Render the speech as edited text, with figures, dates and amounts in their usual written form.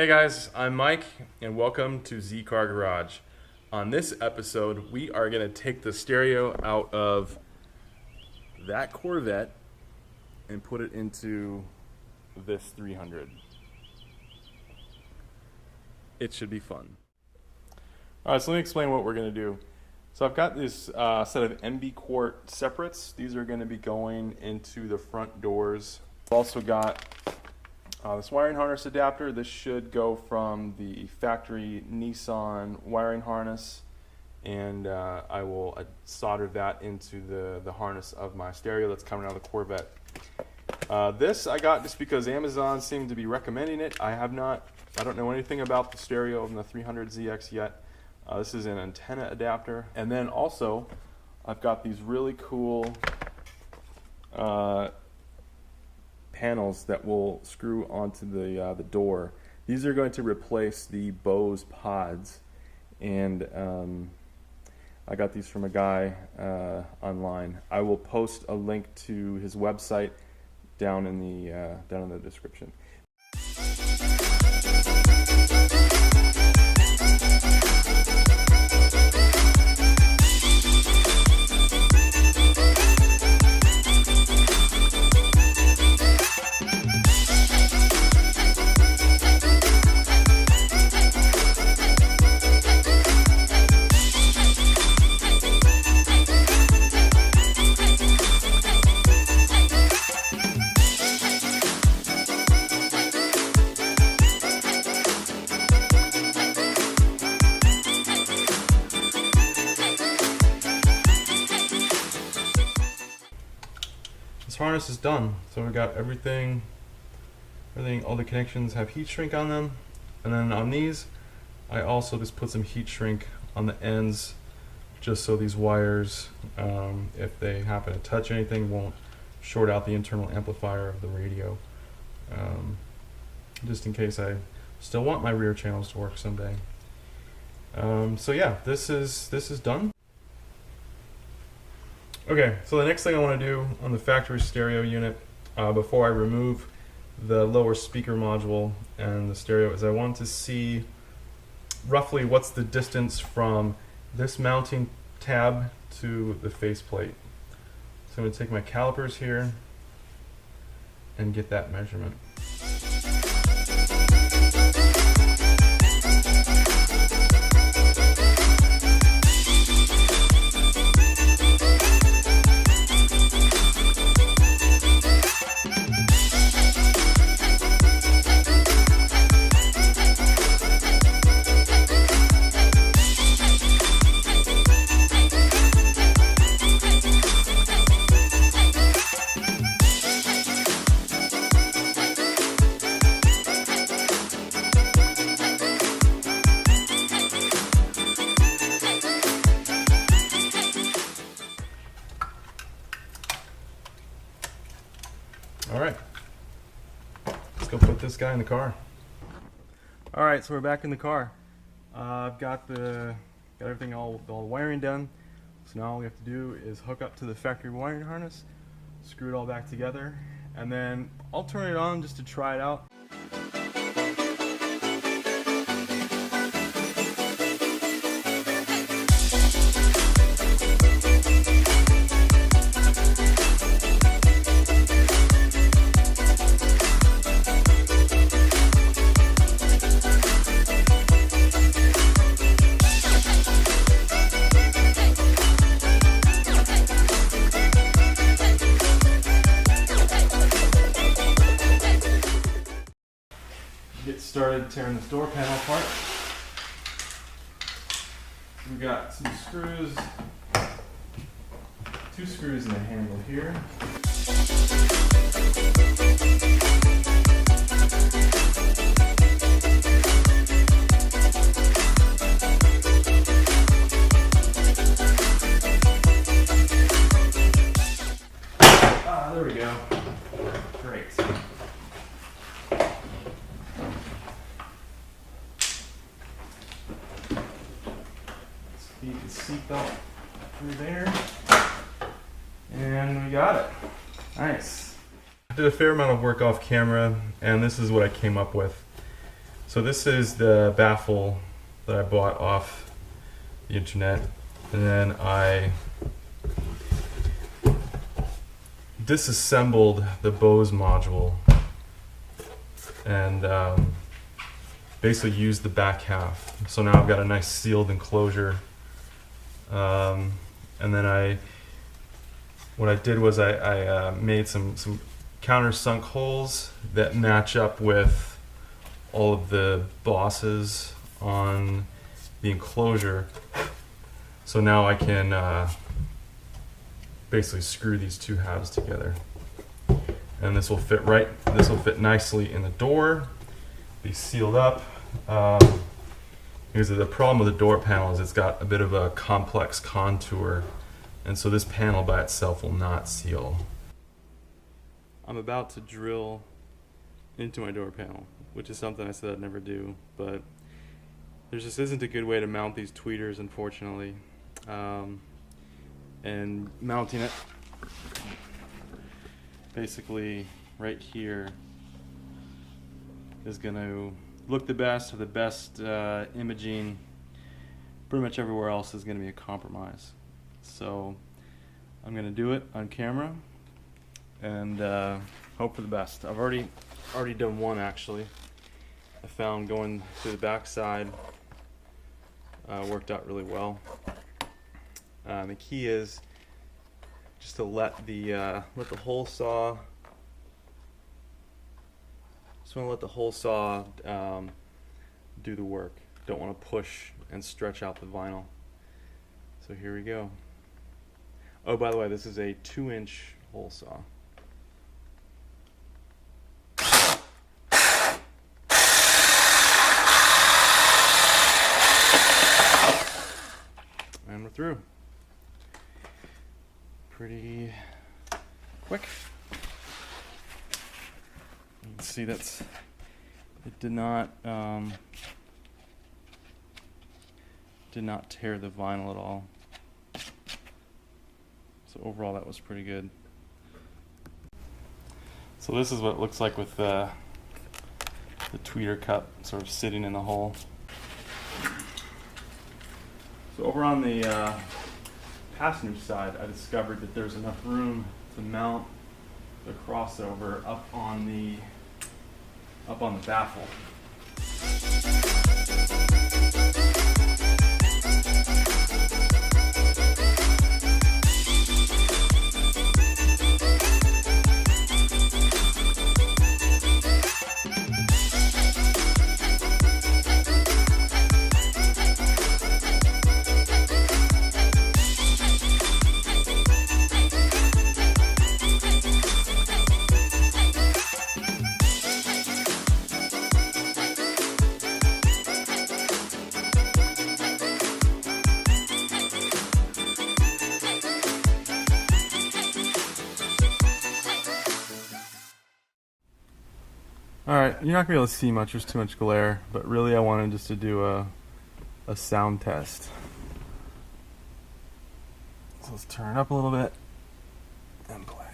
guys, I'm Mike and welcome to zedcargarage. On this episode, we are going to take the stereo out of that Corvette and put it into this 300. It should be fun. Alright, so let me explain what we're going to do. So I've got this set of MB Quart separates. These are going to be going into the front doors. I've also got this wiring harness adapter. This should go from the factory Nissan wiring harness, and I will solder that into the harness of my stereo that's coming out of the Corvette. This I got just because Amazon seemed to be recommending it. I don't know anything about the stereo in the 300ZX yet. This is an antenna adapter, and then also I've got these really cool panels that will screw onto the door. These are going to replace the Bose pods, and I got these from a guy online. I will post a link to his website down in the description. This harness is done, so we got everything, all the connections have heat shrink on them, and then on these I also just put some heat shrink on the ends just so these wires, if they happen to touch anything, won't short out the internal amplifier of the radio, just in case I still want my rear channels to work someday. So yeah, this is done. Okay, so the next thing I want to do on the factory stereo unit, before I remove the lower speaker module and the stereo, is I want to see roughly what's the distance from this mounting tab to the faceplate. So I'm going to take my calipers here and get that measurement. Alright, let's go put this guy in the car. Alright, so we're back in the car. I've got everything all the wiring done. So now all we have to do is hook up to the factory wiring harness, screw it all back together, and then I'll turn it on just to try it out. Get started tearing this door panel apart. We got some screws, 2 screws in the handle here. There we go. Great. Feed the seatbelt through there, and we got it. Nice. I did a fair amount of work off camera, and this is what I came up with. So this is the baffle that I bought off the internet, and then I disassembled the Bose module and basically used the back half. So now I've got a nice sealed enclosure. And then what I did was I made some countersunk holes that match up with all of the bosses on the enclosure. So now I can basically screw these two halves together. And this will fit nicely in the door, be sealed up. Because the problem with the door panel is it's got a bit of a complex contour, and so this panel by itself will not seal. I'm about to drill into my door panel, which is something I said I'd never do, but there just isn't a good way to mount these tweeters, unfortunately. And mounting it basically right here is going to look the best, have the best imaging. Pretty much everywhere else is going to be a compromise. So I'm going to do it on camera and hope for the best. I've already done one, actually. I found going to the back side worked out really well. The key is just to let the hole saw. Just want to let the hole saw do the work. Don't want to push and stretch out the vinyl. So here we go. Oh, by the way, this is a 2-inch hole saw. And we're through. Pretty quick. You can see it did not tear the vinyl at all. So overall that was pretty good. So this is what it looks like with the tweeter cup sort of sitting in the hole. So over on the passenger side, I discovered that there's enough room to mount the crossover up on the baffle. Alright, you're not going to be able to see much, there's too much glare, but really I wanted just to do a sound test. So let's turn it up a little bit and play.